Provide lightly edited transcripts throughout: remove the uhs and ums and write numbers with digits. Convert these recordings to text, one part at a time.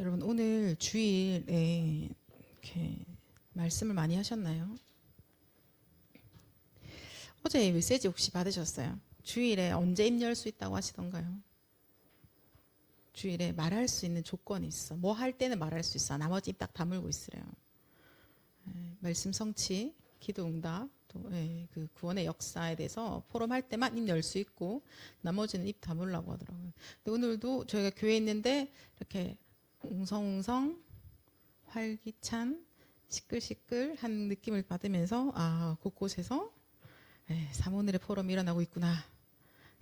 여러분 오늘 주일에 이렇게 말씀을 많이 하셨나요? 어제 메시지 혹시 받으셨어요? 주일에 언제 입 열 수 있다고 하시던가요? 주일에 말할 수 있는 조건이 있어. 뭐 할 때는 말할 수 있어. 나머지 입 딱 다물고 있으래요. 말씀 성취, 기도 응답, 또 그 구원의 역사에 대해서 포럼할 때만 입 열 수 있고 나머지는 입 다물라고 하더라고요. 근데 오늘도 저희가 교회에 있는데 이렇게 웅성웅성 활기찬 시끌시끌한 느낌을 받으면서 곳곳에서 사모늘의 포럼이 일어나고 있구나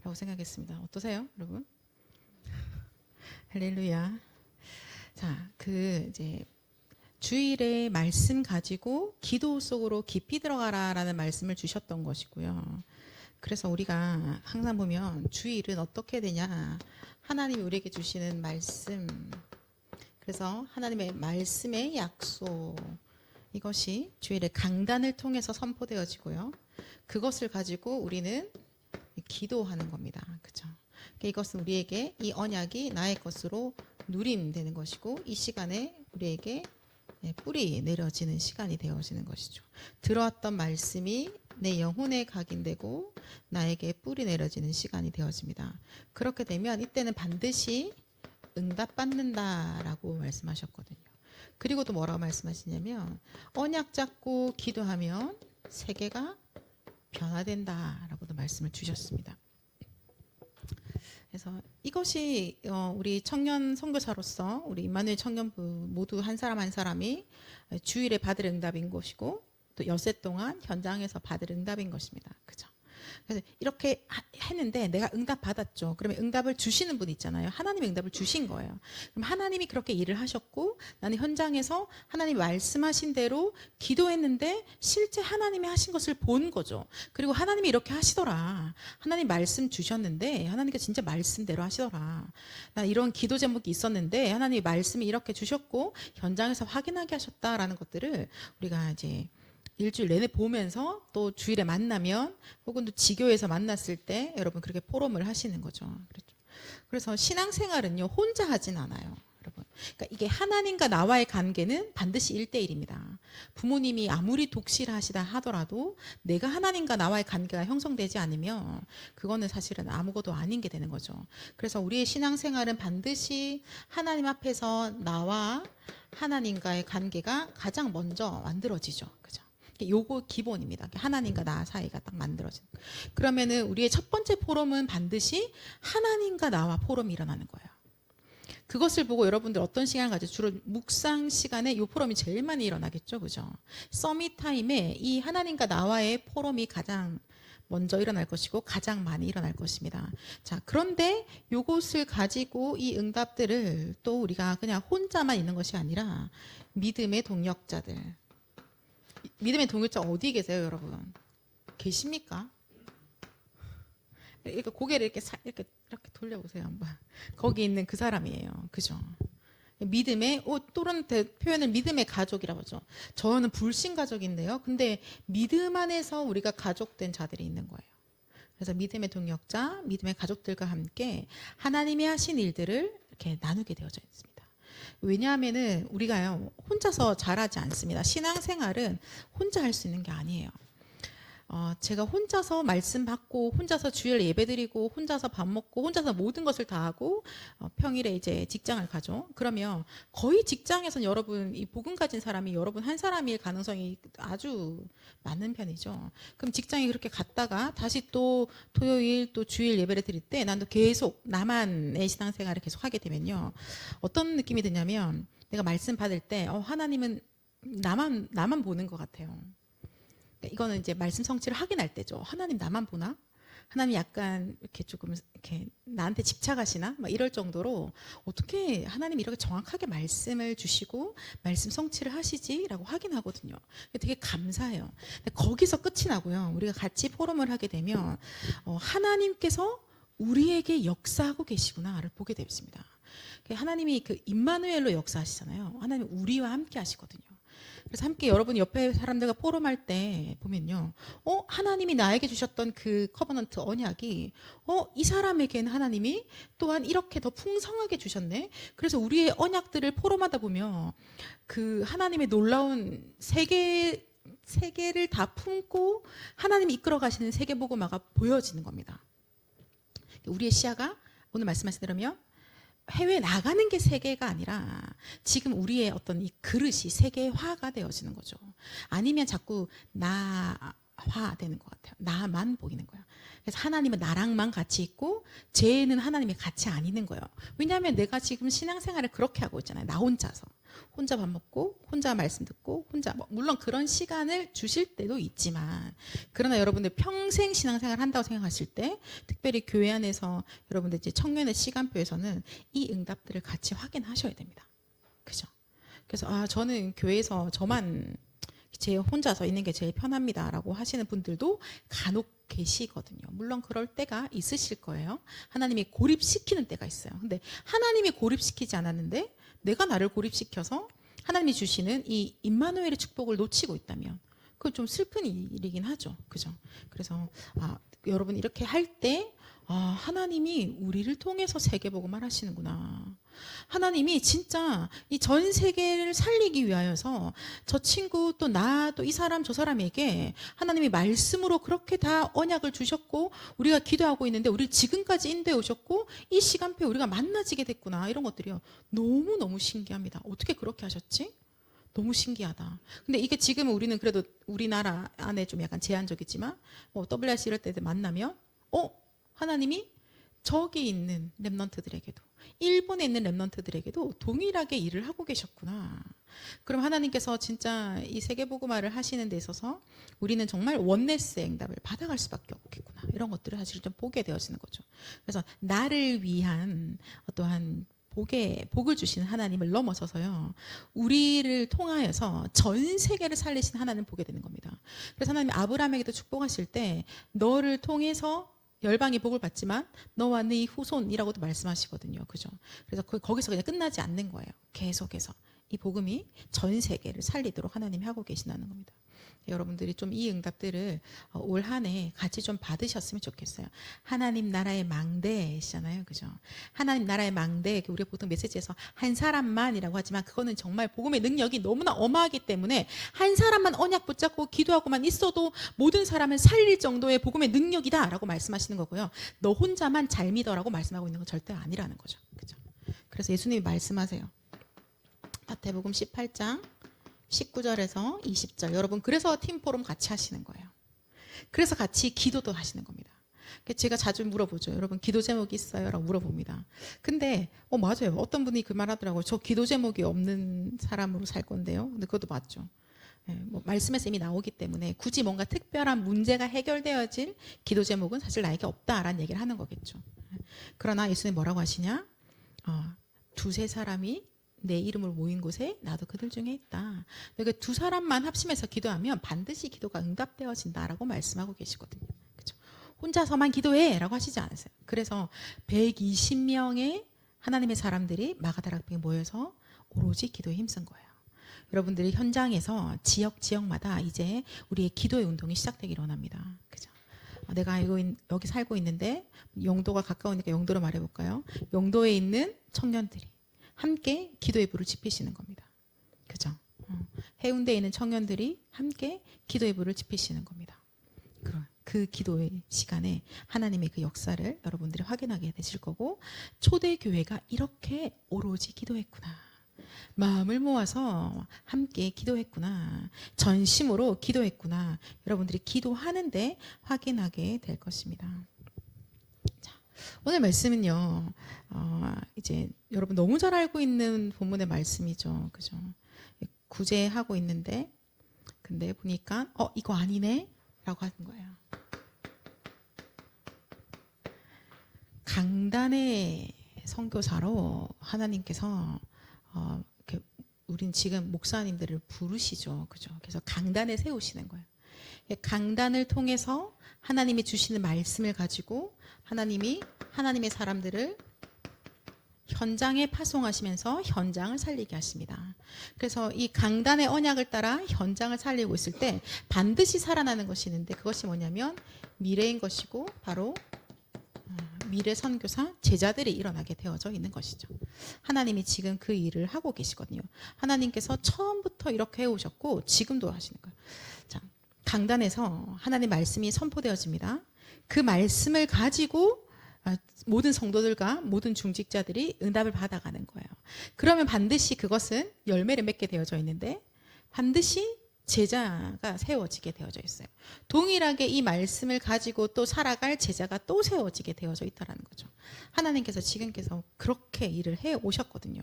라고 생각했습니다. 어떠세요 여러분? 할렐루야. 자, 이제 주일에 말씀 가지고 기도 속으로 깊이 들어가라라는 말씀을 주셨던 것이고요. 그래서 우리가 항상 보면 주일은 어떻게 되냐, 하나님이 우리에게 주시는 말씀, 그래서 하나님의 말씀의 약속, 이것이 주일의 강단을 통해서 선포되어지고요. 그것을 가지고 우리는 기도하는 겁니다. 그렇죠? 이것은 우리에게 이 언약이 나의 것으로 누림되는 것이고, 이 시간에 우리에게 뿌리 내려지는 시간이 되어지는 것이죠. 들어왔던 말씀이 내 영혼에 각인되고 나에게 뿌리 내려지는 시간이 되어집니다. 그렇게 되면 이때는 반드시 응답받는다라고 말씀하셨거든요. 그리고 또 뭐라고 말씀하시냐면 언약 잡고 기도하면 세계가 변화된다라고도 말씀을 주셨습니다. 그래서 이것이 우리 청년 선교사로서 우리 임마누엘 청년부 모두 한 사람 한 사람이 주일에 받을 응답인 것이고 또 엿새 동안 현장에서 받을 응답인 것입니다. 그죠? 그래서 이렇게 했는데 내가 응답 받았죠. 그러면 응답을 주시는 분 있잖아요. 하나님의 응답을 주신 거예요. 그럼 하나님이 그렇게 일을 하셨고 나는 현장에서 하나님이 말씀하신 대로 기도했는데 실제 하나님이 하신 것을 본 거죠. 그리고 하나님이 이렇게 하시더라. 하나님 말씀 주셨는데 하나님께 진짜 말씀대로 하시더라. 난 이런 기도 제목이 있었는데 하나님이 말씀이 이렇게 주셨고 현장에서 확인하게 하셨다라는 것들을 우리가 이제 일주일 내내 보면서 또 주일에 만나면 혹은 또 지교에서 만났을 때 여러분 그렇게 포럼을 하시는 거죠. 그렇죠. 그래서 신앙생활은요 혼자 하진 않아요. 여러분. 그러니까 이게 하나님과 나와의 관계는 반드시 1대1입니다. 부모님이 아무리 독실하시다 하더라도 내가 하나님과 나와의 관계가 형성되지 않으면 그거는 사실은 아무것도 아닌 게 되는 거죠. 그래서 우리의 신앙생활은 반드시 하나님 앞에서 나와 하나님과의 관계가 가장 먼저 만들어지죠. 그죠? 요거 기본입니다. 하나님과 나 사이가 딱 만들어진. 그러면은 우리의 첫 번째 포럼은 반드시 하나님과 나와 포럼이 일어나는 거예요. 그것을 보고 여러분들 어떤 시간을 가지고 주로 묵상 시간에 이 포럼이 제일 많이 일어나겠죠, 그죠? 서밋 타임에 이 하나님과 나와의 포럼이 가장 먼저 일어날 것이고 가장 많이 일어날 것입니다. 자, 그런데 요것을 가지고 이 응답들을 또 우리가 그냥 혼자만 있는 것이 아니라 믿음의 동역자들. 믿음의 동역자 어디 계세요, 여러분? 계십니까? 이렇게 고개를 이렇게 돌려보세요, 한번. 거기 있는 그 사람이에요, 그죠? 믿음의 또는 표현을 믿음의 가족이라고 하죠. 저는 불신 가족인데요. 근데 믿음 안에서 우리가 가족된 자들이 있는 거예요. 그래서 믿음의 동역자, 믿음의 가족들과 함께 하나님이 하신 일들을 이렇게 나누게 되어져 있습니다. 왜냐하면은 우리가요 혼자서 잘하지 않습니다. 신앙생활은 혼자 할 수 있는 게 아니에요. 제가 혼자서 말씀 받고 혼자서 주일 예배드리고 혼자서 밥 먹고 혼자서 모든 것을 다 하고 평일에 이제 직장을 가죠. 그러면 거의 직장에서는 여러분 이 복음 가진 사람이 여러분 한 사람일 가능성이 아주 많은 편이죠. 그럼 직장에 그렇게 갔다가 다시 또 토요일 또 주일 예배를 드릴 때 난 또 계속 나만의 신앙생활을 계속 하게 되면요 어떤 느낌이 드냐면 내가 말씀 받을 때 하나님은 나만 보는 것 같아요. 이거는 이제 말씀 성취를 확인할 때죠. 하나님 나만 보나? 하나님 약간 이렇게 조금 이렇게 나한테 집착하시나? 막 이럴 정도로 어떻게 하나님이 이렇게 정확하게 말씀을 주시고 말씀 성취를 하시지라고 확인하거든요. 되게 감사해요. 근데 거기서 끝이 나고요. 우리가 같이 포럼을 하게 되면 하나님께서 우리에게 역사하고 계시구나를 보게 되었습니다. 하나님이 그 임마누엘로 역사하시잖아요. 하나님 우리와 함께 하시거든요. 그래서 함께 여러분 옆에 사람들과 포럼할 때 보면요. 하나님이 나에게 주셨던 그 커버넌트 언약이 이 사람에게는 하나님이 또한 이렇게 더 풍성하게 주셨네. 그래서 우리의 언약들을 포럼하다 보면 그 하나님의 놀라운 세계를 다 품고 하나님이 이끌어 가시는 세계복음화가 보여지는 겁니다. 우리의 시야가 오늘 말씀하신 대로면 해외에 나가는 게 세계가 아니라 지금 우리의 어떤 이 그릇이 세계화가 되어지는 거죠. 아니면 자꾸 나화 되는 것 같아요. 나만 보이는 거야. 그래서 하나님은 나랑만 같이 있고 쟤는 하나님이 같이 안 있는 거예요. 왜냐하면 내가 지금 신앙생활을 그렇게 하고 있잖아요. 나 혼자서. 혼자 밥 먹고 혼자 말씀 듣고 혼자 물론 그런 시간을 주실 때도 있지만 그러나 여러분들 평생 신앙생활 한다고 생각하실 때 특별히 교회 안에서 여러분들 이제 청년의 시간표에서는 이 응답들을 같이 확인하셔야 됩니다. 그죠? 그래서 저는 교회에서 저만 제 혼자서 있는 게 제일 편합니다라고 하시는 분들도 간혹 계시거든요. 물론 그럴 때가 있으실 거예요. 하나님이 고립시키는 때가 있어요. 근데 하나님이 고립시키지 않았는데 내가 나를 고립시켜서 하나님이 주시는 이 임마누엘의 축복을 놓치고 있다면 그건 좀 슬픈 일이긴 하죠. 그죠? 그래서 여러분 이렇게 할 때 하나님이 우리를 통해서 세계복음을 하시는구나. 하나님이 진짜 이 전 세계를 살리기 위하여서 저 친구 또 나 또 이 사람 저 사람에게 하나님이 말씀으로 그렇게 다 언약을 주셨고 우리가 기도하고 있는데 우리를 지금까지 인도해 오셨고 이 시간표에 우리가 만나지게 됐구나. 이런 것들이요. 너무너무 신기합니다. 어떻게 그렇게 하셨지? 너무 신기하다. 근데 이게 지금 우리는 그래도 우리나라 안에 좀 약간 제한적이지만 WRC 이럴 때 만나면 하나님이 저기 있는 랩넌트들에게도 일본에 있는 랩넌트들에게도 동일하게 일을 하고 계셨구나. 그럼 하나님께서 진짜 이 세계복음화를 하시는 데 있어서 우리는 정말 원네스의 응답을 받아갈 수밖에 없겠구나. 이런 것들을 사실 좀 보게 되어지는 거죠. 그래서 나를 위한 어떠한 복을 주시는 하나님을 넘어서서요. 우리를 통하여서 전 세계를 살리신 하나님을 보게 되는 겁니다. 그래서 하나님 아브라함에게도 축복하실 때 너를 통해서 열방이 복을 받지만 너와 네 후손이라고도 말씀하시거든요. 그죠? 그래서 거기서 그냥 끝나지 않는 거예요. 계속해서 이 복음이 전 세계를 살리도록 하나님이 하고 계시다는 겁니다. 여러분들이 좀 이 응답들을 올 한 해 같이 좀 받으셨으면 좋겠어요. 하나님 나라의 망대시잖아요. 그죠? 하나님 나라의 망대, 우리가 보통 메시지에서 한 사람만이라고 하지만 그거는 정말 복음의 능력이 너무나 어마하기 때문에 한 사람만 언약 붙잡고 기도하고만 있어도 모든 사람을 살릴 정도의 복음의 능력이다 라고 말씀하시는 거고요. 너 혼자만 잘 믿어라고 말씀하고 있는 건 절대 아니라는 거죠. 그죠? 그래서 예수님이 말씀하세요. 마태복음 18장 19절에서 20절. 여러분 그래서 팀포럼 같이 하시는 거예요. 그래서 같이 기도도 하시는 겁니다. 제가 자주 물어보죠. 여러분 기도 제목이 있어요? 라고 물어봅니다. 근데 맞아요. 어떤 분이 그 말 하더라고요. 저 기도 제목이 없는 사람으로 살 건데요. 근데 그것도 맞죠. 말씀에서 이미 나오기 때문에 굳이 뭔가 특별한 문제가 해결되어질 기도 제목은 사실 나에게 없다라는 얘기를 하는 거겠죠. 그러나 예수님 뭐라고 하시냐? 두세 사람이 내 이름을 모인 곳에 나도 그들 중에 있다. 그러니까 두 사람만 합심해서 기도하면 반드시 기도가 응답되어진다라고 말씀하고 계시거든요. 그렇죠? 혼자서만 기도해라고 하시지 않으세요. 그래서 120명의 하나님의 사람들이 마가다락방에 모여서 오로지 기도에 힘쓴 거예요. 여러분들이 현장에서 지역마다 이제 우리의 기도의 운동이 시작되기를 원합니다. 그죠? 내가 여기 살고 있는데 영도가 가까우니까 영도로 말해볼까요? 영도에 있는 청년들이 함께 기도의 불을 지피시는 겁니다. 그죠? 해운대에 있는 청년들이 함께 기도의 불을 지피시는 겁니다. 그 기도의 시간에 하나님의 그 역사를 여러분들이 확인하게 되실 거고 초대교회가 이렇게 오로지 기도했구나. 마음을 모아서 함께 기도했구나. 전심으로 기도했구나. 여러분들이 기도하는데 확인하게 될 것입니다. 오늘 말씀은요, 이제 여러분 너무 잘 알고 있는 본문의 말씀이죠. 그죠? 구제하고 있는데, 근데 보니까, 이거 아니네? 라고 하는 거예요. 강단의 선교사로 하나님께서, 우린 지금 목사님들을 부르시죠. 그죠? 그래서 강단에 세우시는 거예요. 강단을 통해서 하나님이 주시는 말씀을 가지고 하나님이 하나님의 사람들을 현장에 파송하시면서 현장을 살리게 하십니다. 그래서 이 강단의 언약을 따라 현장을 살리고 있을 때 반드시 살아나는 것이 있는데 그것이 뭐냐면 미래인 것이고 바로 미래 선교사 제자들이 일어나게 되어져 있는 것이죠. 하나님이 지금 그 일을 하고 계시거든요. 하나님께서 처음부터 이렇게 해오셨고 지금도 하시는 거예요. 자, 강단에서 하나님 말씀이 선포되어집니다. 그 말씀을 가지고 모든 성도들과 모든 중직자들이 응답을 받아가는 거예요. 그러면 반드시 그것은 열매를 맺게 되어져 있는데 반드시 제자가 세워지게 되어져 있어요. 동일하게 이 말씀을 가지고 또 살아갈 제자가 또 세워지게 되어져 있다는 거죠. 하나님께서 지금께서 그렇게 일을 해 오셨거든요.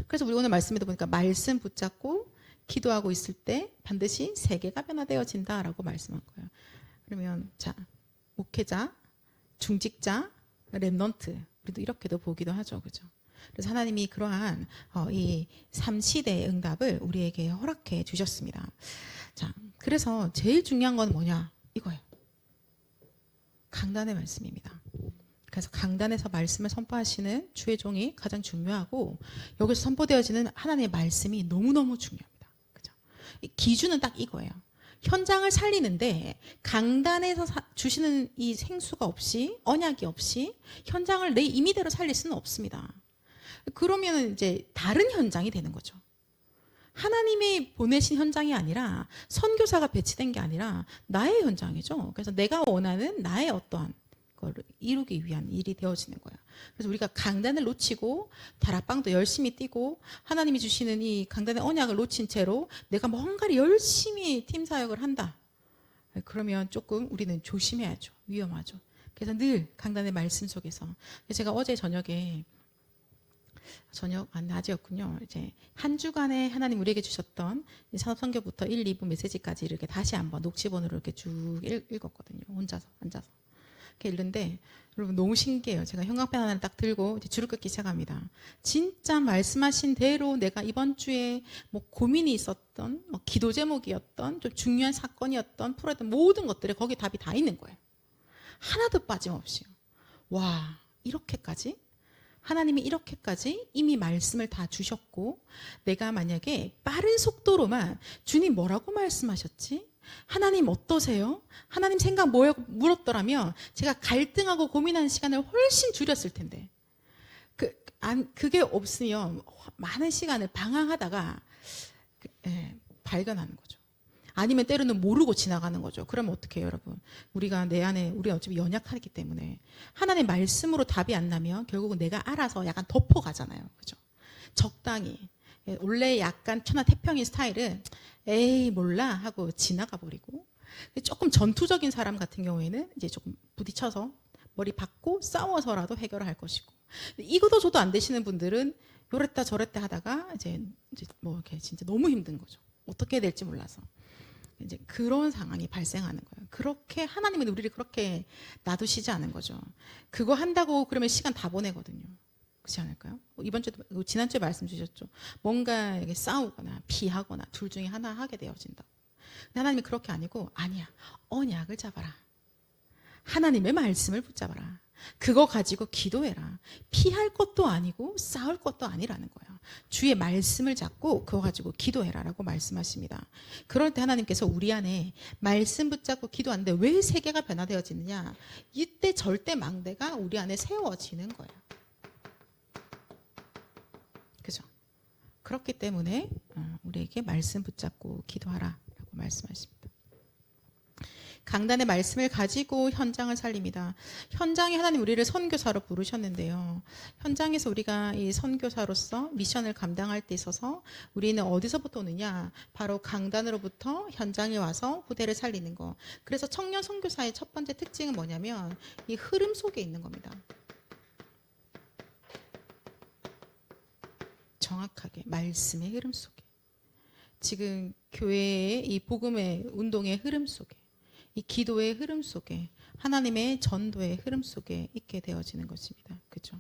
그래서 우리 오늘 말씀에도 보니까 말씀 붙잡고 기도하고 있을 때 반드시 세계가 변화되어진다라고 말씀한 거예요. 그러면 자, 목회자, 중직자, 렘넌트 우리도 이렇게도 보기도 하죠. 그죠? 그래서 하나님이 그러한 이 3시대의 응답을 우리에게 허락해 주셨습니다. 자, 그래서 제일 중요한 건 뭐냐? 이거예요. 강단의 말씀입니다. 그래서 강단에서 말씀을 선포하시는 주의 종이 가장 중요하고 여기서 선포되어지는 하나님의 말씀이 너무너무 중요합니다. 그죠? 기준은 딱 이거예요. 현장을 살리는데 강단에서 주시는 이 생수가 없이 언약이 없이 현장을 내 임의대로 살릴 수는 없습니다. 그러면 이제 다른 현장이 되는 거죠. 하나님이 보내신 현장이 아니라 선교사가 배치된 게 아니라 나의 현장이죠. 그래서 내가 원하는 나의 어떠한 걸 이루기 위한 일이 되어지는 거야. 그래서 우리가 강단을 놓치고 다락방도 열심히 뛰고 하나님이 주시는 이 강단의 언약을 놓친 채로 내가 뭔가를 열심히 팀 사역을 한다. 그러면 조금 우리는 조심해야죠. 위험하죠. 그래서 늘 강단의 말씀 속에서 제가 어제 저녁에 낮이었군요. 이제 한 주간에 하나님 우리에게 주셨던 산업선교부터 1, 2부 메시지까지 이렇게 다시 한번 녹취본으로 이렇게 쭉 읽었거든요. 혼자서 앉아서. 이렇게 읽는데 여러분 너무 신기해요. 제가 형광펜 하나를 딱 들고 이제 줄을 긋기 시작합니다. 진짜 말씀하신 대로 내가 이번 주에 뭐 고민이 있었던, 뭐 기도 제목이었던, 좀 중요한 사건이었던, 풀었던 모든 것들에 거기 답이 다 있는 거예요. 하나도 빠짐없이요. 와, 이렇게까지? 하나님이 이렇게까지 이미 말씀을 다 주셨고 내가 만약에 빠른 속도로만 주님 뭐라고 말씀하셨지? 하나님 어떠세요? 하나님 생각 뭐예요? 물었더라면 제가 갈등하고 고민하는 시간을 훨씬 줄였을 텐데 그게 없으면 많은 시간을 방황하다가 발견하는 거죠. 아니면 때로는 모르고 지나가는 거죠. 그러면 어떻게 해요, 여러분? 우리가 내 안에, 우리가 어차피 연약하기 때문에 하나님의 말씀으로 답이 안 나면 결국은 내가 알아서 약간 덮어가잖아요. 그죠? 적당히. 원래 약간 천하태평인 스타일은 에이 몰라 하고 지나가 버리고 조금 전투적인 사람 같은 경우에는 이제 조금 부딪혀서 머리 박고 싸워서라도 해결할 것이고 이것도 저도 안 되시는 분들은 요랬다 저랬다 하다가 이제 뭐 이렇게 진짜 너무 힘든 거죠. 어떻게 해야 될지 몰라서. 이제 그런 상황이 발생하는 거예요. 그렇게 하나님은 우리를 그렇게 놔두시지 않은 거죠. 그거 한다고 그러면 시간 다 보내거든요. 그렇지 않을까요? 이번 주도 지난주에 말씀 주셨죠. 뭔가 싸우거나 피하거나 둘 중에 하나 하게 되어진다고. 근데 하나님이 그렇게 아니고 아니야. 언약을 잡아라. 하나님의 말씀을 붙잡아라. 그거 가지고 기도해라. 피할 것도 아니고 싸울 것도 아니라는 거예요. 주의 말씀을 잡고 그거 가지고 기도해라 라고 말씀하십니다. 그럴 때 하나님께서 우리 안에 말씀 붙잡고 기도하는데 왜 세계가 변화되어지느냐? 이때 절대 망대가 우리 안에 세워지는 거예요. 그죠? 그렇기 때문에 우리에게 말씀 붙잡고 기도하라 라고 말씀하십니다. 강단의 말씀을 가지고 현장을 살립니다. 현장에 하나님 우리를 선교사로 부르셨는데요. 현장에서 우리가 이 선교사로서 미션을 감당할 때 있어서 우리는 어디서부터 오느냐? 바로 강단으로부터 현장에 와서 후대를 살리는 거. 그래서 청년 선교사의 첫 번째 특징은 뭐냐면 이 흐름 속에 있는 겁니다. 정확하게 말씀의 흐름 속에. 지금 교회의 이 복음의 운동의 흐름 속에. 이 기도의 흐름 속에 하나님의 전도의 흐름 속에 있게 되어지는 것입니다. 그죠?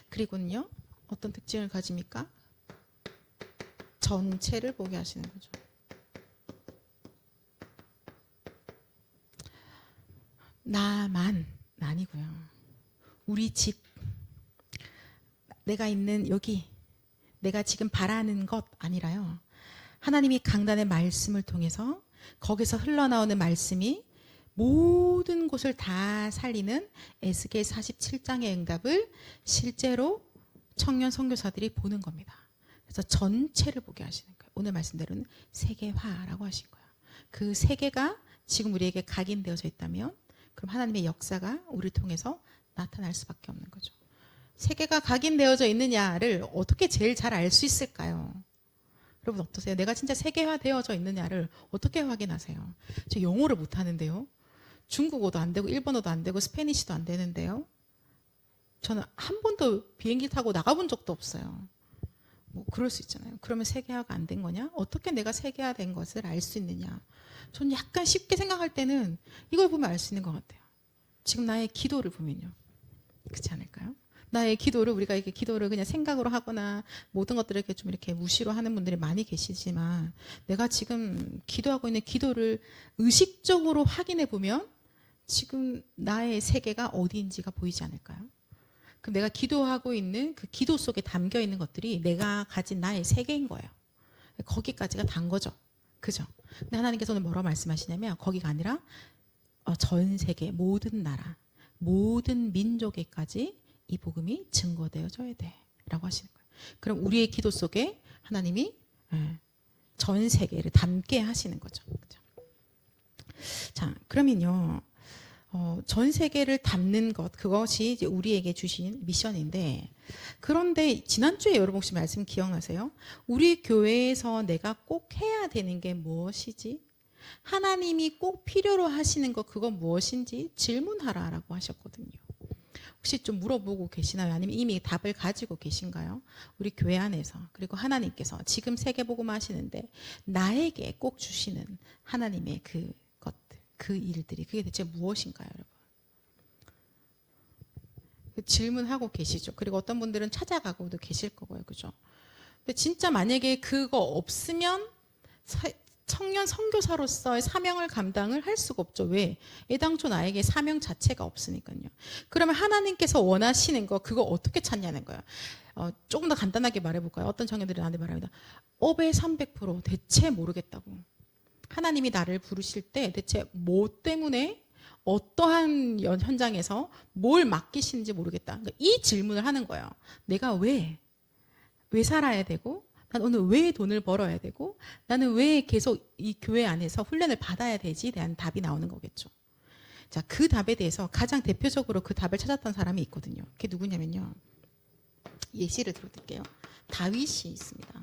그리고는요. 어떤 특징을 가집니까? 전체를 보게 하시는 거죠. 나만 아니고요. 우리 집, 내가 있는 여기, 내가 지금 바라는 것 아니라요. 하나님이 강단의 말씀을 통해서 거기서 흘러나오는 말씀이 모든 곳을 다 살리는 에스겔 47장의 응답을 실제로 청년 선교사들이 보는 겁니다. 그래서 전체를 보게 하시는 거예요. 오늘 말씀대로는 세계화라고 하신 거예요. 그 세계가 지금 우리에게 각인되어져 있다면 그럼 하나님의 역사가 우리를 통해서 나타날 수밖에 없는 거죠. 세계가 각인되어져 있느냐를 어떻게 제일 잘 알 수 있을까요? 여러분 어떠세요? 내가 진짜 세계화되어져 있느냐를 어떻게 확인하세요? 저 영어를 못하는데요. 중국어도 안 되고 일본어도 안 되고 스페니쉬도 안 되는데요. 저는 한 번도 비행기 타고 나가본 적도 없어요. 뭐 그럴 수 있잖아요. 그러면 세계화가 안 된 거냐? 어떻게 내가 세계화된 것을 알 수 있느냐? 저는 약간 쉽게 생각할 때는 이걸 보면 알 수 있는 것 같아요. 지금 나의 기도를 보면요. 그렇지 않을까요? 나의 기도를 우리가 이렇게 기도를 그냥 생각으로 하거나 모든 것들을 이렇게 좀 이렇게 무시로 하는 분들이 많이 계시지만 내가 지금 기도하고 있는 기도를 의식적으로 확인해 보면 지금 나의 세계가 어디인지가 보이지 않을까요? 그럼 내가 기도하고 있는 그 기도 속에 담겨 있는 것들이 내가 가진 나의 세계인 거예요. 거기까지가 단 거죠. 그죠? 근데 하나님께서 오늘 뭐라고 말씀하시냐면 거기가 아니라 전 세계 모든 나라 모든 민족에까지 이 복음이 증거되어져야 돼 라고 하시는 거예요. 그럼 우리의 기도 속에 하나님이 전 세계를 담게 하시는 거죠. 그죠? 자, 그러면요 전 세계를 담는 것 그것이 이제 우리에게 주신 미션인데 그런데 지난주에 여러분 혹시 말씀 기억나세요? 우리 교회에서 내가 꼭 해야 되는 게 무엇이지? 하나님이 꼭 필요로 하시는 것 그건 무엇인지 질문하라라고 하셨거든요. 혹시 좀 물어보고 계시나요? 아니면 이미 답을 가지고 계신가요? 우리 교회 안에서 그리고 하나님께서 지금 세계복음 하시는데 나에게 꼭 주시는 하나님의 그 것들 그 일들이 그게 대체 무엇인가요, 여러분? 질문하고 계시죠. 그리고 어떤 분들은 찾아가고도 계실 거고요, 그죠? 근데 진짜 만약에 그거 없으면 청년 선교사로서의 사명을 감당을 할 수가 없죠. 왜? 애당초 나에게 사명 자체가 없으니까요. 그러면 하나님께서 원하시는 거 그거 어떻게 찾냐는 거예요. 조금 더 간단하게 말해볼까요? 어떤 청년들이 나한테 말합니다. 업의 300% 대체 모르겠다고. 하나님이 나를 부르실 때 대체 뭐 때문에 어떠한 현장에서 뭘 맡기시는지 모르겠다. 그러니까 이 질문을 하는 거예요. 내가 왜 살아야 되고 난 오늘 왜 돈을 벌어야 되고 나는 왜 계속 이 교회 안에서 훈련을 받아야 되지에 대한 답이 나오는 거겠죠. 자, 그 답에 대해서 가장 대표적으로 그 답을 찾았던 사람이 있거든요. 그게 누구냐면요. 예시를 들어드릴게요. 다윗이 있습니다.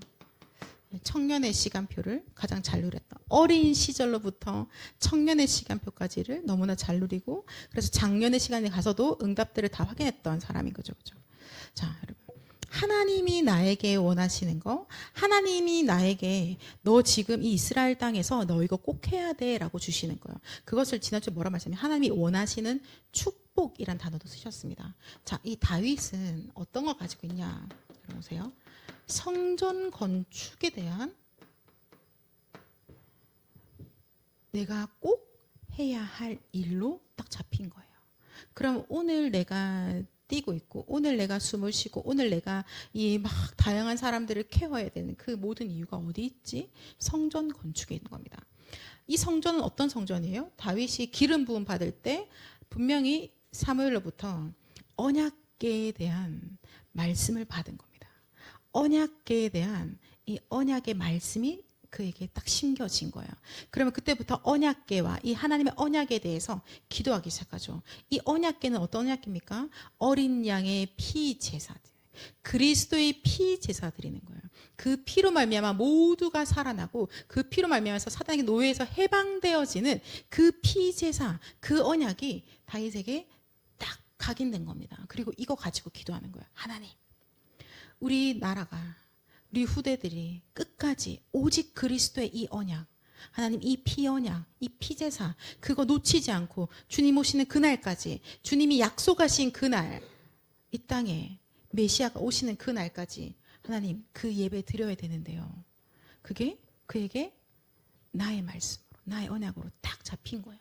청년의 시간표를 가장 잘 누렸다. 어린 시절로부터 청년의 시간표까지를 너무나 잘 누리고 그래서 작년의 시간에 가서도 응답들을 다 확인했던 사람인 거죠. 그죠? 자, 여러분. 하나님이 나에게 원하시는 거 하나님이 나에게 너 지금 이 이스라엘 땅에서 너 이거 꼭 해야 돼 라고 주시는 거예요. 그것을 지난주에 뭐라 말씀하셨냐면 하나님이 원하시는 축복이란 단어도 쓰셨습니다. 자, 이 다윗은 어떤 걸 가지고 있냐 보세요. 성전 건축에 대한 내가 꼭 해야 할 일로 딱 잡힌 거예요. 그럼 오늘 내가 뛰고 있고 오늘 내가 숨을 쉬고 오늘 내가 이 막 다양한 사람들을 케어해야 되는 그 모든 이유가 어디 있지? 성전 건축에 있는 겁니다. 이 성전은 어떤 성전이에요? 다윗이 기름 부음 받을 때 분명히 사무엘로부터 언약궤에 대한 말씀을 받은 겁니다. 언약궤에 대한 이 언약의 말씀이 그에게 딱 심겨진 거예요. 그러면 그때부터 언약궤와 이 하나님의 언약에 대해서 기도하기 시작하죠. 이 언약궤는 어떤 언약궤입니까? 어린 양의 피 제사, 그리스도의 피 제사 드리는 거예요. 그 피로 말미암아 모두가 살아나고 그 피로 말미암아서 사단의 노예에서 해방되어지는 그 피 제사, 그 언약이 다윗에게 딱 각인된 겁니다. 그리고 이거 가지고 기도하는 거예요. 하나님, 우리 나라가 우리 후대들이 끝까지 오직 그리스도의 이 언약 하나님 이 피 언약 이 피제사 그거 놓치지 않고 주님 오시는 그날까지 주님이 약속하신 그날 이 땅에 메시아가 오시는 그날까지 하나님 그 예배 드려야 되는데요. 그게 그에게 나의 말씀으로 나의 언약으로 딱 잡힌 거예요.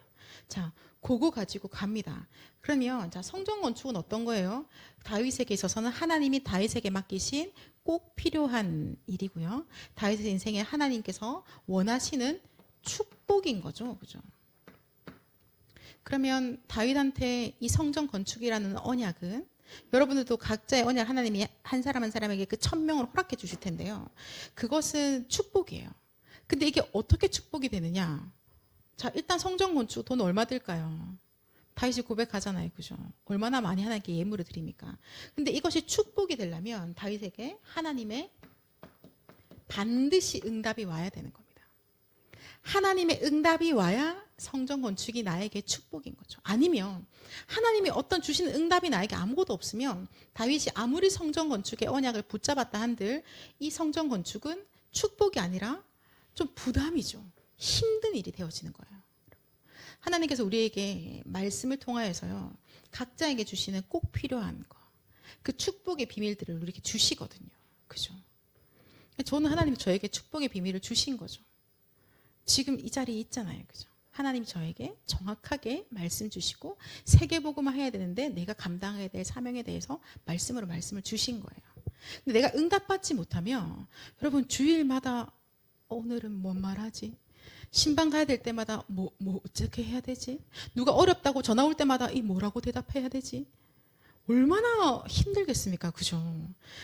자, 그거 가지고 갑니다. 그러면 자, 성전 건축은 어떤 거예요? 다윗에게 있어서는 하나님이 다윗에게 맡기신 꼭 필요한 일이고요. 다윗의 인생에 하나님께서 원하시는 축복인 거죠. 그죠? 그러면 다윗한테 이 성전 건축이라는 언약은 여러분들도 각자의 언약 하나님이 한 사람 한 사람에게 그 천명을 허락해 주실 텐데요. 그것은 축복이에요. 근데 이게 어떻게 축복이 되느냐? 자, 일단 성전 건축 돈 얼마 들까요? 다윗이 고백하잖아요. 그죠? 얼마나 많이 하나님께 예물을 드립니까? 근데 이것이 축복이 되려면 다윗에게 하나님의 반드시 응답이 와야 되는 겁니다. 하나님의 응답이 와야 성전 건축이 나에게 축복인 거죠. 아니면 하나님이 어떤 주시는 응답이 나에게 아무것도 없으면 다윗이 아무리 성전 건축의 언약을 붙잡았다 한들 이 성전 건축은 축복이 아니라 좀 부담이죠. 힘든 일이 되어지는 거예요. 하나님께서 우리에게 말씀을 통하여서요, 각자에게 주시는 꼭 필요한 거, 그 축복의 비밀들을 우리에게 주시거든요. 그죠? 저는 하나님이 저에게 축복의 비밀을 주신 거죠. 지금 이 자리에 있잖아요. 그죠? 하나님 저에게 정확하게 말씀 주시고 세계복음화 해야 되는데 내가 감당해야 될 사명에 대해서 말씀을 주신 거예요. 근데 내가 응답받지 못하면 여러분 주일마다 오늘은 뭔 말하지? 신방 가야 될 때마다 뭐 어떻게 해야 되지? 누가 어렵다고 전화 올 때마다 이 뭐라고 대답해야 되지? 얼마나 힘들겠습니까? 그죠?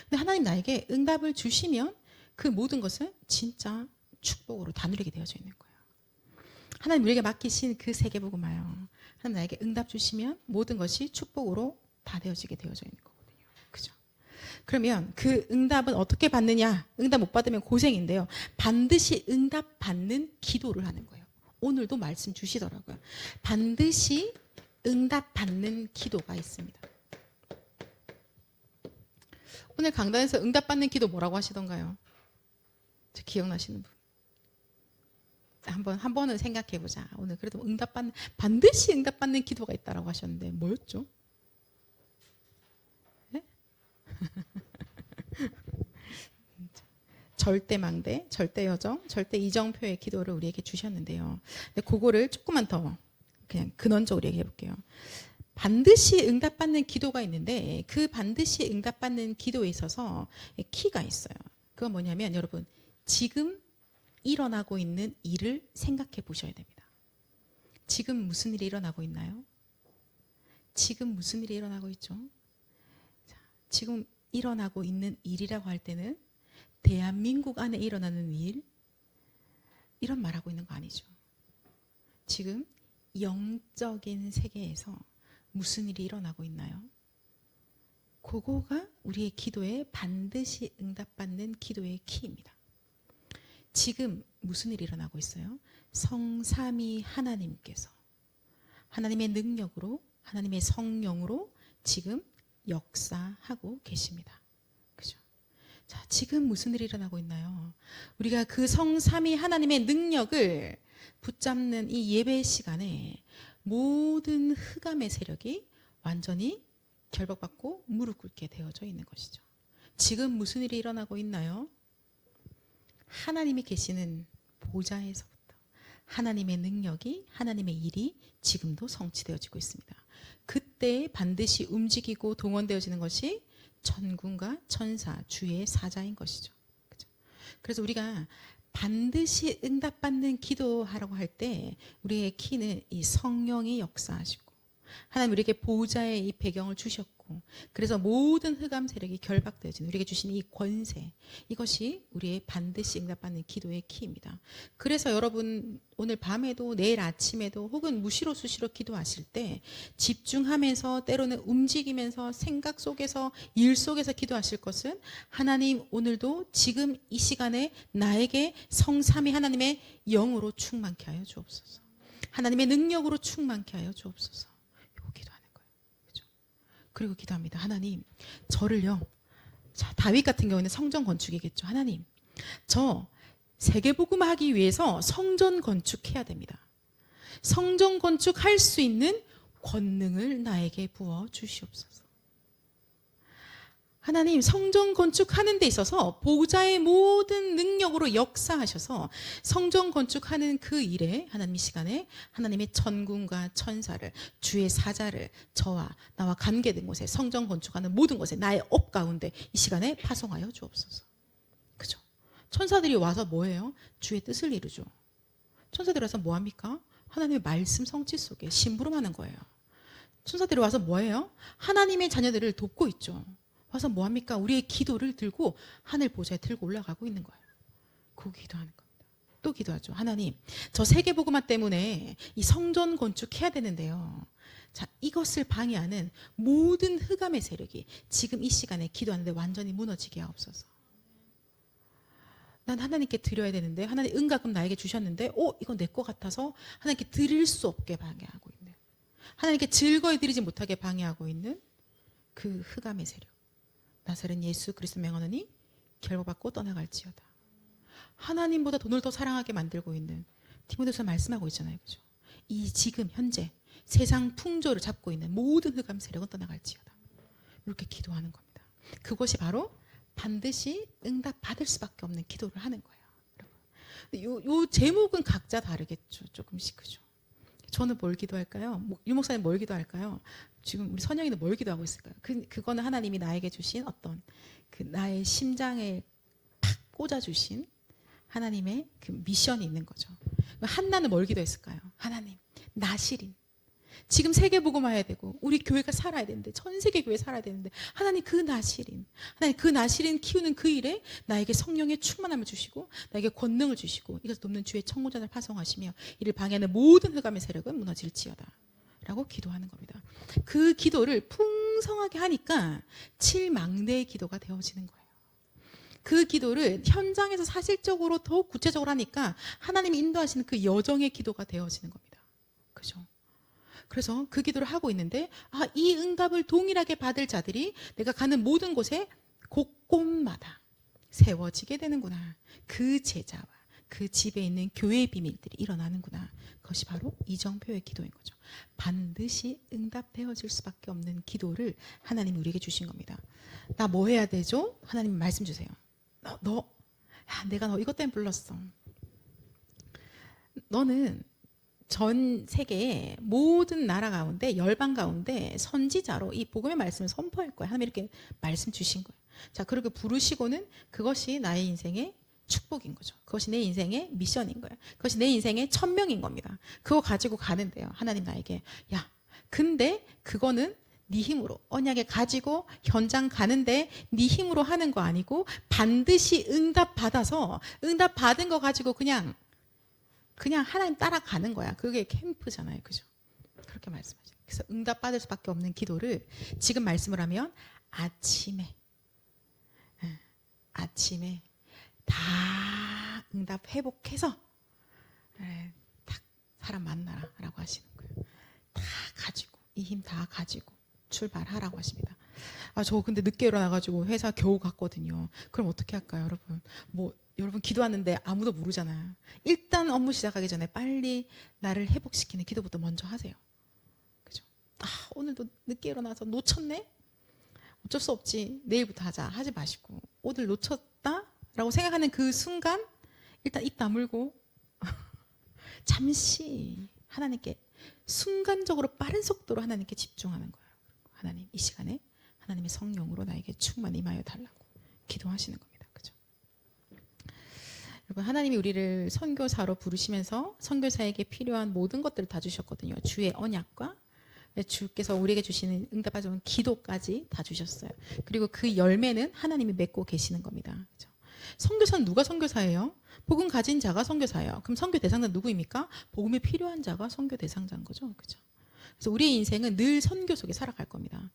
근데 하나님 나에게 응답을 주시면 그 모든 것은 진짜 축복으로 다 누리게 되어져 있는 거예요. 하나님 우리에게 맡기신 그 세계복음화요. 하나님 나에게 응답 주시면 모든 것이 축복으로 다 되어지게 되어져 있는 거거든요. 그죠? 그러면 그 응답은 어떻게 받느냐? 응답 못 받으면 고생인데요. 반드시 응답 받는 기도를 하는 거예요. 오늘도 말씀 주시더라고요. 반드시 응답 받는 기도가 있습니다. 오늘 강단에서 응답 받는 기도 뭐라고 하시던가요? 기억나시는 분? 한 번은 생각해 보자. 오늘 그래도 반드시 응답받는 기도가 있다라고 하셨는데 뭐였죠? 네? 절대망대, 절대여정, 절대이정표의 기도를 우리에게 주셨는데요. 근데 그거를 조금만 더 그냥 근원적으로 얘기해 볼게요. 반드시 응답받는 기도가 있는데 그 반드시 응답받는 기도에 있어서 키가 있어요. 그건 뭐냐면 여러분 지금 일어나고 있는 일을 생각해 보셔야 됩니다. 지금 무슨 일이 일어나고 있나요? 지금 무슨 일이 일어나고 있죠? 자, 지금 일어나고 있는 일이라고 할 때는 대한민국 안에 일어나는 일 이런 말하고 있는 거 아니죠. 지금 영적인 세계에서 무슨 일이 일어나고 있나요? 그거가 우리의 기도에 반드시 응답받는 기도의 키입니다. 지금 무슨 일이 일어나고 있어요? 성삼위 하나님께서 하나님의 능력으로 하나님의 성령으로 지금 역사하고 계십니다. 그죠? 자, 지금 무슨 일이 일어나고 있나요? 우리가 그 성삼위 하나님의 능력을 붙잡는 이 예배 시간에 모든 흑암의 세력이 완전히 결박받고 무릎 꿇게 되어져 있는 것이죠. 지금 무슨 일이 일어나고 있나요? 하나님이 계시는 보좌에서부터 하나님의 능력이 하나님의 일이 지금도 성취되어지고 있습니다. 그때 반드시 움직이고 동원되어지는 것이 천군과 천사 주의 사자인 것이죠. 그죠? 그래서 우리가 반드시 응답받는 기도하라고 할 때 우리의 키는 이 성령이 역사하시고 하나님 우리에게 보좌의 이 배경을 주셨고 그래서 모든 흑암 세력이 결박되어지는 우리에게 주신 이 권세 이것이 우리의 반드시 응답받는 기도의 키입니다. 그래서 여러분 오늘 밤에도 내일 아침에도 혹은 무시로 수시로 기도하실 때 집중하면서 때로는 움직이면서 생각 속에서 일 속에서 기도하실 것은 하나님 오늘도 지금 이 시간에 나에게 성삼위 하나님의 영으로 충만케 하여 주옵소서. 하나님의 능력으로 충만케 하여 주옵소서. 그리고 기도합니다. 하나님, 저를요. 자, 다윗 같은 경우에는 성전 건축이겠죠. 하나님, 저 세계복음화 하기 위해서 성전 건축해야 됩니다. 성전 건축할 수 있는 권능을 나에게 부어 주시옵소서. 하나님 성전 건축하는 데 있어서 보좌의 모든 능력으로 역사하셔서 성전 건축하는 그 일에 하나님 이 시간에 하나님의 천군과 천사를 주의 사자를 저와 나와 관계된 곳에 성전 건축하는 모든 곳에 나의 업 가운데 이 시간에 파송하여 주옵소서. 그죠? 천사들이 와서 뭐예요? 주의 뜻을 이루죠. 천사들이 와서 뭐합니까? 하나님의 말씀 성취 속에 심부름하는 거예요. 천사들이 와서 뭐예요? 하나님의 자녀들을 돕고 있죠. 와서 뭐합니까? 우리의 기도를 들고 하늘 보좌에 들고 올라가고 있는 거예요. 그 기도하는 겁니다. 또 기도하죠. 하나님, 저 세계복음화 때문에 이 성전 건축해야 되는데요. 자, 이것을 방해하는 모든 흑암의 세력이 지금 이 시간에 기도하는데 완전히 무너지게 하옵소서. 난 하나님께 드려야 되는데 하나님 은가금 나에게 주셨는데 이건 내 것 같아서 하나님께 드릴 수 없게 방해하고 있는, 하나님께 즐거이 드리지 못하게 방해하고 있는 그 흑암의 세력, 나사렛 예수 그리스도 명하노니 결박받고 떠나갈지어다. 하나님보다 돈을 더 사랑하게 만들고 있는 디모데후서 말씀하고 있잖아요. 그죠? 이 지금 현재 세상 풍조를 잡고 있는 모든 흑암 세력은 떠나갈지어다. 이렇게 기도하는 겁니다. 그것이 바로 반드시 응답받을 수밖에 없는 기도를 하는 거예요. 요 제목은 각자 다르겠죠. 조금씩. 그죠? 저는 뭘 기도할까요? 유 목사님 뭘 기도할까요? 지금 우리 선영이는 뭘 기도하고 있을까요? 그거는 하나님이 나에게 주신 어떤 그 나의 심장에 팍 꽂아주신 하나님의 그 미션이 있는 거죠. 한나는 뭘 기도했을까요? 하나님, 나시린. 지금 세계복음화 해야 되고 우리 교회가 살아야 되는데, 전 세계 교회 살아야 되는데, 하나님 그 나시린, 하나님 그 나시린 키우는 그 일에 나에게 성령의 충만함을 주시고 나에게 권능을 주시고 이것을 돕는 주의 청구자를 파송하시며 이를 방해하는 모든 흑암의 세력은 무너질지어다 라고 기도하는 겁니다. 그 기도를 풍성하게 하니까 7망대의 기도가 되어지는 거예요. 그 기도를 현장에서 사실적으로 더 구체적으로 하니까 하나님이 인도하시는 그 여정의 기도가 되어지는 겁니다. 그죠? 그래서 그 기도를 하고 있는데 이 응답을 동일하게 받을 자들이 내가 가는 모든 곳에 곳곳마다 세워지게 되는구나. 그 제자와 그 집에 있는 교회의 비밀들이 일어나는구나. 그것이 바로 이정표의 기도인 거죠. 반드시 응답되어질 수밖에 없는 기도를 하나님이 우리에게 주신 겁니다. 나 뭐 해야 되죠? 하나님 말씀 주세요. 내가 너 이것 때문에 불렀어. 너는 전 세계의 모든 나라 가운데, 열방 가운데 선지자로 이 복음의 말씀을 선포할 거야. 하나님 이렇게 말씀 주신 거예요. 자, 그렇게 부르시고는 그것이 나의 인생의 축복인 거죠. 그것이 내 인생의 미션인 거예요. 그것이 내 인생의 천명인 겁니다. 그거 가지고 가는데요. 하나님 나에게 근데 그거는 네 힘으로 언약에 가지고 현장 가는데 네 힘으로 하는 거 아니고 반드시 응답 받아서 응답 받은 거 가지고 그냥 하나님 따라가는 거야. 그게 캠프잖아요. 그죠? 그렇게 말씀하죠. 그래서 응답받을 수밖에 없는 기도를 지금 말씀을 하면 아침에 다 응답 회복해서 딱 사람 만나라 라고 하시는 거예요. 다 가지고, 이 힘 다 가지고 출발하라고 하십니다. 저 근데 늦게 일어나가지고 회사 겨우 갔거든요. 그럼 어떻게 할까요, 여러분? 여러분 기도하는데 아무도 모르잖아요. 일단 업무 시작하기 전에 빨리 나를 회복시키는 기도부터 먼저 하세요. 그죠? 오늘도 늦게 일어나서 놓쳤네? 어쩔 수 없지. 내일부터 하지 마시고. 오늘 놓쳤다? 라고 생각하는 그 순간 일단 입 다물고 잠시 하나님께 순간적으로 빠른 속도로 하나님께 집중하는 거예요. 하나님, 이 시간에 하나님의 성령으로 나에게 충만 임하여 달라고 기도하시는 겁니다. 여러분, 하나님이 우리를 선교사로 부르시면서 선교사에게 필요한 모든 것들을 다 주셨거든요. 주의 언약과 주께서 우리에게 주시는 응답하는 기도까지 다 주셨어요. 그리고 그 열매는 하나님이 맺고 계시는 겁니다. 그렇죠? 선교사는 누가 선교사예요? 복음 가진 자가 선교사예요. 그럼 선교 대상자는 누구입니까? 복음이 필요한 자가 선교 대상자인 거죠. 그렇죠? 그래서 우리의 인생은 늘 선교 속에 살아갈 겁니다.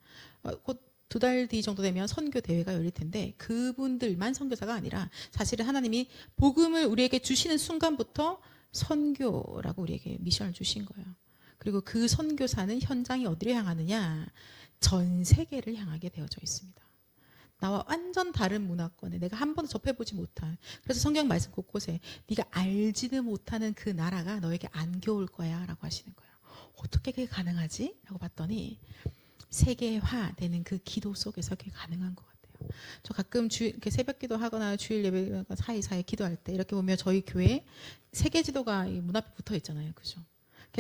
곧 2달 뒤 정도 되면 선교 대회가 열릴 텐데 그분들만 선교사가 아니라 사실은 하나님이 복음을 우리에게 주시는 순간부터 선교라고 우리에게 미션을 주신 거예요. 그리고 그 선교사는 현장이 어디를 향하느냐? 전 세계를 향하게 되어져 있습니다. 나와 완전 다른 문화권에 내가 한 번도 접해보지 못한, 그래서 성경 말씀 곳곳에 네가 알지도 못하는 그 나라가 너에게 안겨올 거야 라고 하시는 거예요. 어떻게 그게 가능하지? 라고 봤더니 세계화되는 그 기도 속에서 그게 가능한 것 같아요. 저 가끔 이렇게 새벽기도 하거나 주일 예배 사이사이 기도할 때 이렇게 보면 저희 교회 세계 지도가 문 앞에 붙어 있잖아요, 그죠?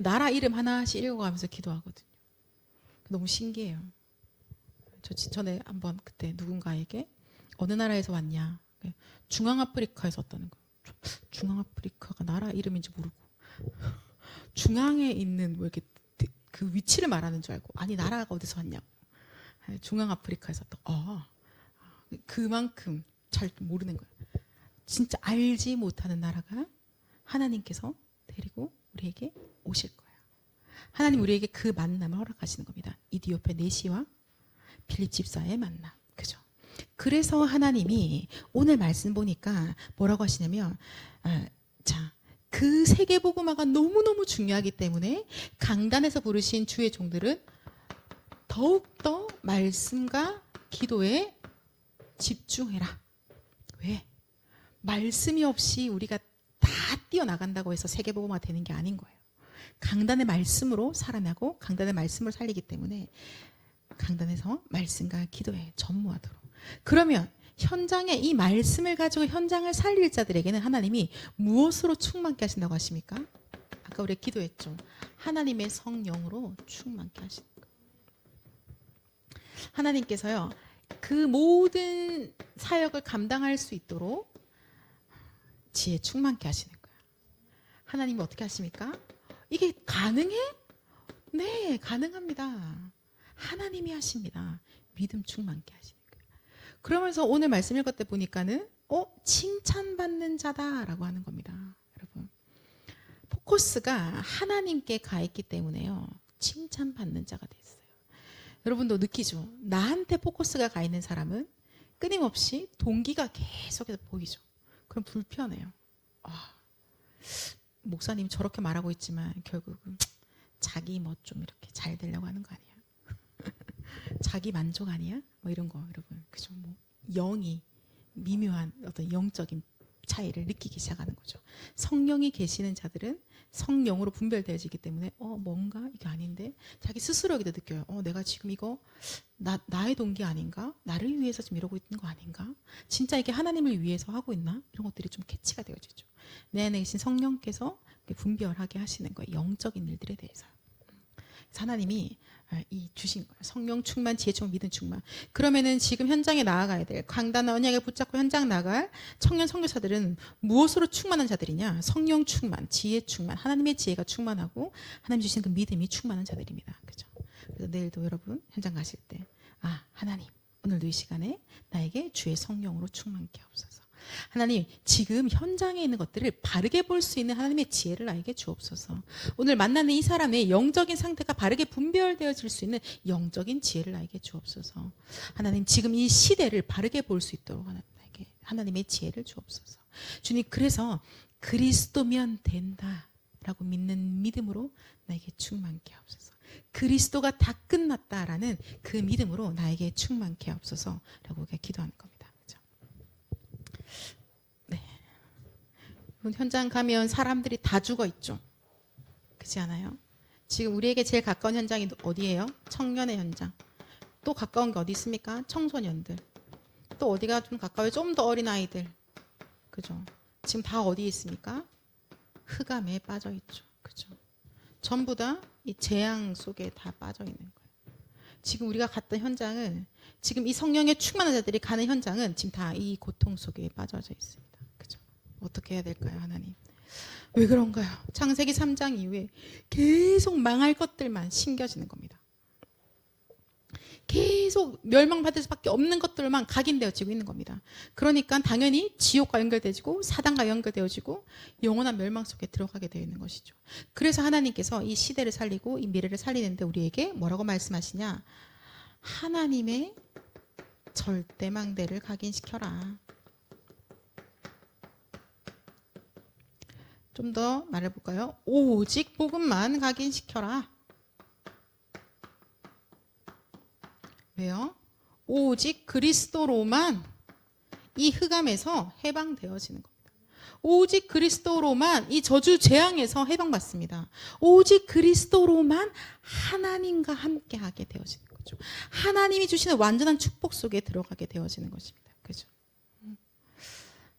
나라 이름 하나씩 읽어가면서 기도하거든요. 너무 신기해요. 저 전에 한번 그때 누군가에게 어느 나라에서 왔냐, 중앙아프리카에서 왔다는 거예요. 중앙아프리카가 나라 이름인지 모르고 중앙에 있는 뭐 이렇게 그 위치를 말하는 줄 알고, 아니 나라가 어디서 왔냐고. 중앙아프리카에서 왔다. 그만큼 잘 모르는 거예요. 진짜 알지 못하는 나라가 하나님께서 데리고 우리에게 오실 거예요. 하나님 우리에게 그 만남을 허락하시는 겁니다. 이디오페 내시와 빌립 집사의 만남. 그죠? 그래서 하나님이 오늘 말씀 보니까 뭐라고 하시냐면, 그 세계복음화가 너무너무 중요하기 때문에 강단에서 부르신 주의 종들은 더욱더 말씀과 기도에 집중해라. 왜? 말씀이 없이 우리가 다 뛰어나간다고 해서 세계복음화 되는 게 아닌 거예요. 강단의 말씀으로 살아나고 강단의 말씀을 살리기 때문에 강단에서 말씀과 기도에 전무하도록. 그러면 현장에 이 말씀을 가지고 현장을 살릴 자들에게는 하나님이 무엇으로 충만케 하신다고 하십니까? 아까 우리 기도했죠. 하나님의 성령으로 충만케 하시는 거예요. 하나님께서요, 그 모든 사역을 감당할 수 있도록 지혜 충만케 하시는 거예요. 하나님이 어떻게 하십니까? 이게 가능해? 네, 가능합니다. 하나님이 하십니다. 믿음 충만케 하시는 거예요. 그러면서 오늘 말씀 읽을 때 보니까는 칭찬받는 자다라고 하는 겁니다. 여러분, 포커스가 하나님께 가 있기 때문에요, 칭찬받는 자가 됐어요. 여러분도 느끼죠? 나한테 포커스가 가 있는 사람은 끊임없이 동기가 계속해서 보이죠. 그럼 불편해요. 목사님 저렇게 말하고 있지만 결국은 자기 뭐 좀 이렇게 잘 되려고 하는 거 아니야? 자기 만족 아니야? 뭐 이런 거, 여러분. 그죠? 뭐 영이 미묘한 어떤 영적인 차이를 느끼기 시작하는 거죠. 성령이 계시는 자들은 성령으로 분별되어지기 때문에 뭔가 이게 아닌데, 자기 스스로에게도 느껴요. 내가 지금 이거 나의 동기 아닌가? 나를 위해서 지금 이러고 있는 거 아닌가? 진짜 이게 하나님을 위해서 하고 있나? 이런 것들이 좀 캐치가 되어지죠. 내 안에 계신 성령께서 분별하게 하시는 거예요. 영적인 일들에 대해서. 하나님이 주신 거예요. 성령 충만, 지혜 충만, 믿음 충만. 그러면은 지금 현장에 나아가야 될, 강단 언약에 붙잡고 현장 나갈 청년 선교사들은 무엇으로 충만한 자들이냐? 성령 충만, 지혜 충만, 하나님의 지혜가 충만하고 하나님 주신 그 믿음이 충만한 자들입니다. 그죠? 그래서 내일도 여러분 현장 가실 때, 하나님 오늘도 이 시간에 나에게 주의 성령으로 충만케 하옵소서. 하나님, 지금 현장에 있는 것들을 바르게 볼 수 있는 하나님의 지혜를 나에게 주옵소서. 오늘 만나는 이 사람의 영적인 상태가 바르게 분별되어질 수 있는 영적인 지혜를 나에게 주옵소서. 하나님, 지금 이 시대를 바르게 볼 수 있도록 나에게 하나님의 지혜를 주옵소서. 주님, 그래서 그리스도면 된다라고 믿는 믿음으로 나에게 충만케 하옵소서. 그리스도가 다 끝났다라는 그 믿음으로 나에게 충만케 하옵소서라고 우리가 기도하는 겁니다. 네. 현장 가면 사람들이 다 죽어 있죠. 그렇지 않아요? 지금 우리에게 제일 가까운 현장이 어디예요? 청년의 현장. 또 가까운 게 어디 있습니까? 청소년들. 또 어디가 좀 가까워요? 좀 더 어린 아이들. 그죠? 지금 다 어디에 있습니까? 흑암에 빠져 있죠. 그죠? 전부 다 이 재앙 속에 다 빠져 있는 거예요. 지금 우리가 갔던 현장은, 지금 이 성령의 충만한 자들이 가는 현장은 지금 다 이 고통 속에 빠져져 있습니다. 그죠? 어떻게 해야 될까요, 하나님? 왜 그런가요? 창세기 3장 이후에 계속 망할 것들만 심겨지는 겁니다. 계속 멸망받을 수밖에 없는 것들만 각인되어지고 있는 겁니다. 그러니까 당연히 지옥과 연결되어지고 사단과 연결되어지고 영원한 멸망 속에 들어가게 되어 있는 것이죠. 그래서 하나님께서 이 시대를 살리고 이 미래를 살리는데 우리에게 뭐라고 말씀하시냐? 하나님의 절대망대를 각인시켜라. 좀 더 말해볼까요? 오직 복음만 각인시켜라. 왜요? 오직 그리스도로만 이 흑암에서 해방되어지는 겁니다. 오직 그리스도로만 이 저주 재앙에서 해방받습니다. 오직 그리스도로만 하나님과 함께하게 되어지는 거예요. 거죠. 하나님이 주시는 완전한 축복 속에 들어가게 되어지는 것입니다. 그죠?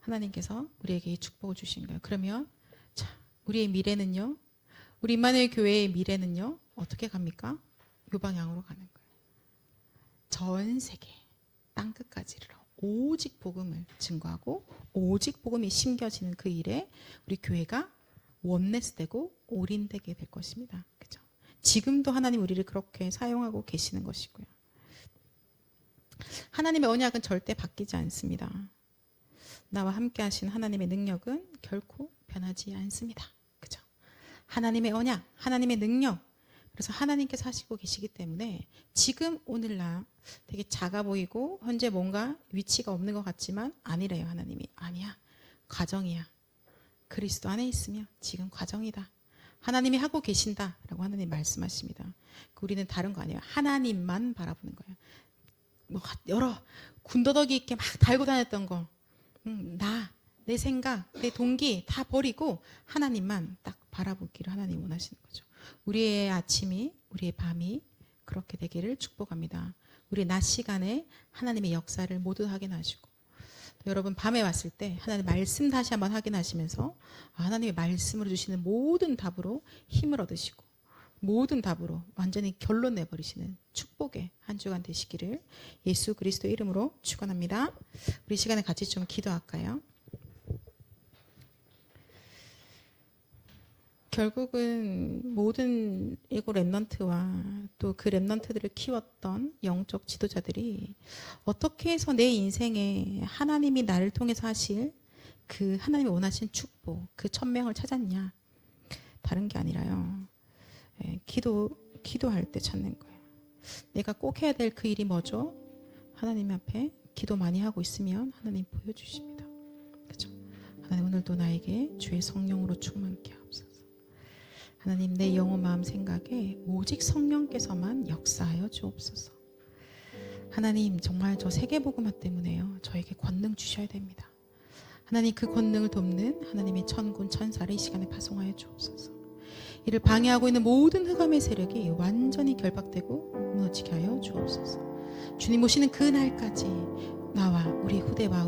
하나님께서 우리에게 이 축복을 주신 거예요. 그러면 자, 우리의 미래는요, 우리 임마누엘 교회의 미래는요 어떻게 갑니까? 이 방향으로 가는 거예요. 전 세계 땅끝까지 이르러 오직 복음을 증거하고 오직 복음이 심겨지는 그 일에 우리 교회가 원내스되고 올인되게 될 것입니다. 그죠? 지금도 하나님 우리를 그렇게 사용하고 계시는 것이고요. 하나님의 언약은 절대 바뀌지 않습니다. 나와 함께 하신 하나님의 능력은 결코 변하지 않습니다. 그죠? 하나님의 언약, 하나님의 능력, 그래서 하나님께서 하시고 계시기 때문에 지금 오늘날 되게 작아 보이고 현재 뭔가 위치가 없는 것 같지만 아니래요. 하나님이 아니야, 과정이야. 그리스도 안에 있으면 지금 과정이다. 하나님이 하고 계신다라고 하나님 말씀하십니다. 우리는 다른 거 아니에요. 하나님만 바라보는 거예요. 뭐 여러 군더더기 있게 막 달고 다녔던 거, 내 생각, 내 동기 다 버리고 하나님만 딱 바라보기를 하나님 원하시는 거죠. 우리의 아침이, 우리의 밤이 그렇게 되기를 축복합니다. 우리 낮 시간에 하나님의 역사를 모두 확인하시고, 여러분 밤에 왔을 때 하나님 말씀 다시 한번 확인하시면서 하나님의 말씀으로 주시는 모든 답으로 힘을 얻으시고 모든 답으로 완전히 결론 내버리시는 축복의 한 주간 되시기를 예수 그리스도 이름으로 축원합니다. 우리 시간에 같이 좀 기도할까요? 결국은 모든 일곱 렘넌트와 또 그 렘넌트들을 키웠던 영적 지도자들이 어떻게 해서 내 인생에 하나님이 나를 통해서 하실 그 하나님이 원하신 축복, 그 천명을 찾았냐? 다른 게 아니라요. 기도할 때 찾는 거예요. 내가 꼭 해야 될 그 일이 뭐죠? 하나님 앞에 기도 많이 하고 있으면 하나님 보여주십니다. 그죠? 하나님 오늘도 나에게 주의 성령으로 충만케 하옵소서. 하나님 내 영혼 마음 생각에 오직 성령께서만 역사하여 주옵소서. 하나님 정말 저 세계복음화 때문에요. 저에게 권능 주셔야 됩니다. 하나님 그 권능을 돕는 하나님의 천군 천사를 이 시간에 파송하여 주옵소서. 이를 방해하고 있는 모든 흑암의 세력이 완전히 결박되고 무너지게 하여 주옵소서. 주님 오시는 그 날까지 나와 우리 후대와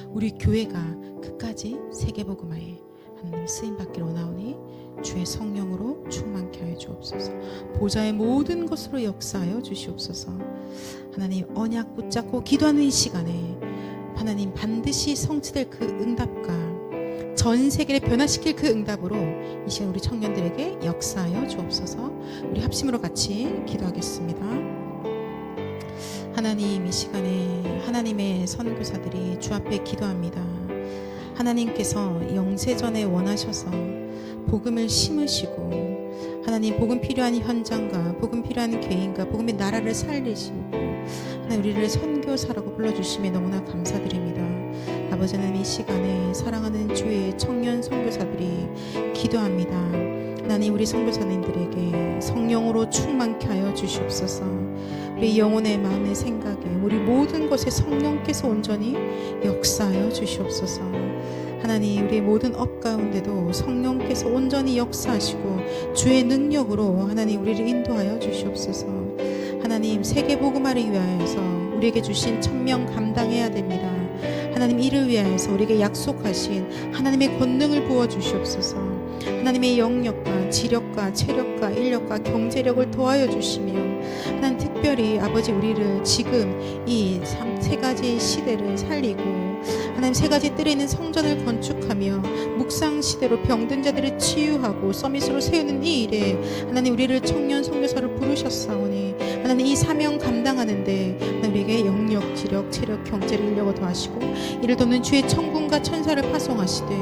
우리 교회가 끝까지 세계복음화에 하나님 쓰임받기를 원하오니 주의 성령으로 충만케 하여 주옵소서. 보좌의 모든 것으로 역사하여 주시옵소서. 하나님 언약 붙잡고 기도하는 이 시간에 하나님 반드시 성취될 그 응답과 전 세계를 변화시킬 그 응답으로 이 시간 우리 청년들에게 역사하여 주옵소서. 우리 합심으로 같이 기도하겠습니다. 하나님 이 시간에 하나님의 선교사들이 주 앞에 기도합니다. 하나님께서 영세전에 원하셔서 복음을 심으시고 하나님 복음 필요한 현장과 복음 필요한 개인과 복음의 나라를 살리시고 하나님 우리를 선교사라고 불러주심에 너무나 감사드립니다. 아버지 하나님 이 시간에 사랑하는 주의 청년 선교사들이 기도합니다. 하나님 우리 선교사님들에게 성령으로 충만케 하여 주시옵소서. 우리 영혼의 마음의 생각에 우리 모든 것에 성령께서 온전히 역사하여 주시옵소서. 하나님 우리의 모든 업 가운데도 성령께서 온전히 역사하시고 주의 능력으로 하나님 우리를 인도하여 주시옵소서. 하나님 세계복음화를 위하여서 우리에게 주신 천명 감당해야 됩니다. 하나님 이를 위하여서 우리에게 약속하신 하나님의 권능을 부어주시옵소서. 하나님의 영력과 지력과 체력과 인력과 경제력을 도와여 주시며 하나님 특별히 아버지 우리를 지금 이 세 가지 시대를 살리고 하나님 세 가지 뜰에 있는 성전을 건축하며 묵상 시대로 병든 자들을 치유하고 서밋으로 세우는 이 일에 하나님 우리를 청년 선교사를 부르셨사오니 하나님 이 사명 감당하는데 하나님 우리에게 영력, 지력, 체력, 경제를 인력을 더하시고 이를 돕는 주의 천군과 천사를 파송하시되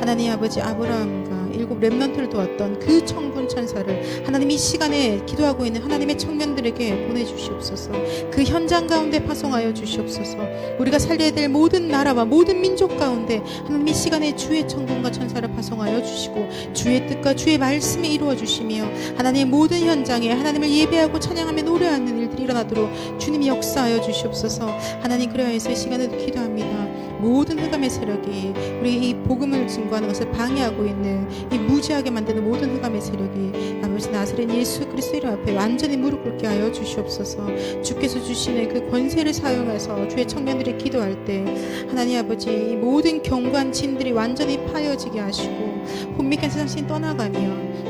하나님 아버지 아브라함과 일곱 렘넌트를 도왔던 그 천군 천사를 하나님 이 시간에 기도하고 있는 하나님의 청년들에게 보내주시옵소서. 그 현장 가운데 파송하여 주시옵소서. 우리가 살려야 될 모든 나라와 모든 민족 가운데 하나님 이 시간에 주의 천군과 천사를 파송하여 주시고 주의 뜻과 주의 말씀이 이루어 주시며 하나님의 모든 현장에 하나님을 예배하고 찬양하며 노래하는 일들이 일어나도록 주님이 역사하여 주시옵소서. 하나님 그래야해서 이 시간에도 기도합니다. 모든 흑암의 세력이 우리 이 복음을 증거하는 것을 방해하고 있는 이 무지하게 만드는 모든 흑암의 세력이 아버지 나사렛 예수 그리스도 이름 앞에 완전히 무릎 꿇게 하여 주시옵소서. 주께서 주시는 그 권세를 사용해서 주의 청년들이 기도할 때 하나님 아버지 이 모든 경관 진들이 완전히 파여지게 하시고 혼미한 세상신 떠나가며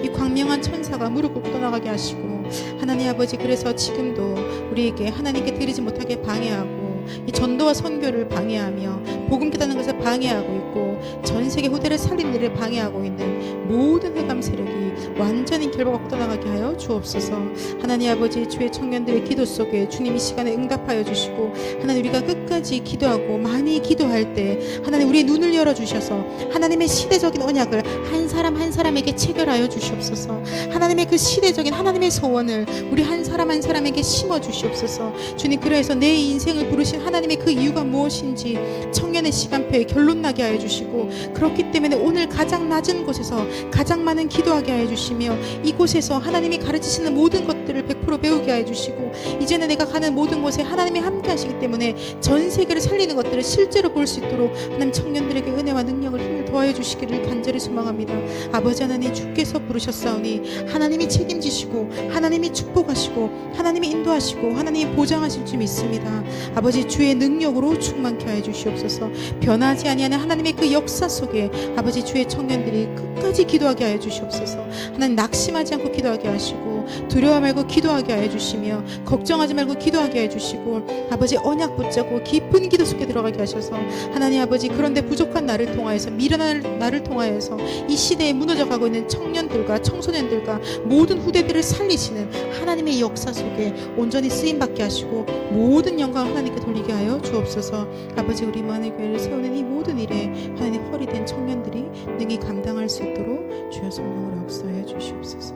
이 광명한 천사가 무릎 꿇고 떠나가게 하시고 하나님 아버지 그래서 지금도 우리에게 하나님께 드리지 못하게 방해하고 이 전도와 선교를 방해하며 복음 깨닫는 것을 방해하고 있고 전 세계 후대를 살리는 일을 방해하고 있는 모든 흑암 세력이 완전히 결박하고 떠나가게 하여 주옵소서. 하나님 아버지 주의 청년들의 기도 속에 주님 이 시간에 응답하여 주시고 하나님 우리가 끝까지 기도하고 많이 기도할 때 하나님 우리의 눈을 열어주셔서 하나님의 시대적인 언약을 한 사람 한 사람에게 체결하여 주시옵소서. 하나님의 그 시대적인 하나님의 소원을 우리 한 사람 한 사람에게 심어 주시옵소서. 주님 그래서 내 인생을 부르신 하나님의 그 이유가 무엇인지 청년의 시간표에 결론 나게 하여 주시고 그렇기 때문에 오늘 가장 낮은 곳에서 가장 많은 기도하게 하여 주시며 이곳에서 하나님이 가르치시는 모든 것들을 100% 배우게 하여 주시고 이제는 내가 가는 모든 곳에 하나님이 함께 하시기 때문에 전 세계를 살리는 것들을 실제로 볼 수 있도록 하나님 청년들에게 은혜와 능력을 힘을 더하여 주시기를 간절히 소망합니다. 아버지 하나님 주께서 부르셨사오니 하나님이 책임지시고 하나님이 축복하시고 하나님이 인도하시고 하나님이 보장하실 줄 믿습니다. 아버지 주의 능력으로 충만케 하여 주시옵소서. 변하지 아니하는 하나님의 그 역사 속에 아버지 주의 청년들이 끝까지 기도하게 하여 주시옵소서. 하나님 낙심하지 않고 기도하게 하시고 두려워 말고 기도하게 하여 주시며 걱정하지 말고 기도하게 하여 주시고 아버지 언약 붙잡고 깊은 기도 속에 들어가게 하셔서 하나님 아버지 그런데 부족한 나를 통하여서 미련한 나를 통하여서 이 시대에 무너져가고 있는 청년들과 청소년들과 모든 후대들을 살리시는 하나님의 역사 속에 온전히 쓰임받게 하시고 모든 영광을 하나님께 돌리게 하여 주옵소서. 아버지 우리 만일교회를 세우는 이 모든 일에 하나님 허리된 청년들이 능히 감당할 수 있도록 주여 성령으로 역사하여 주시옵소서.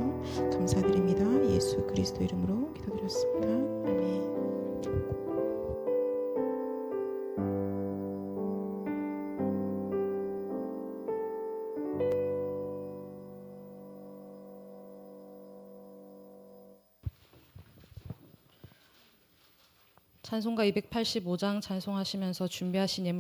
감사드립니다. 예수 그리스도 이름으로 기도드렸습니다. 아멘. 찬송가 285장 찬송하시면서 준비하신 예물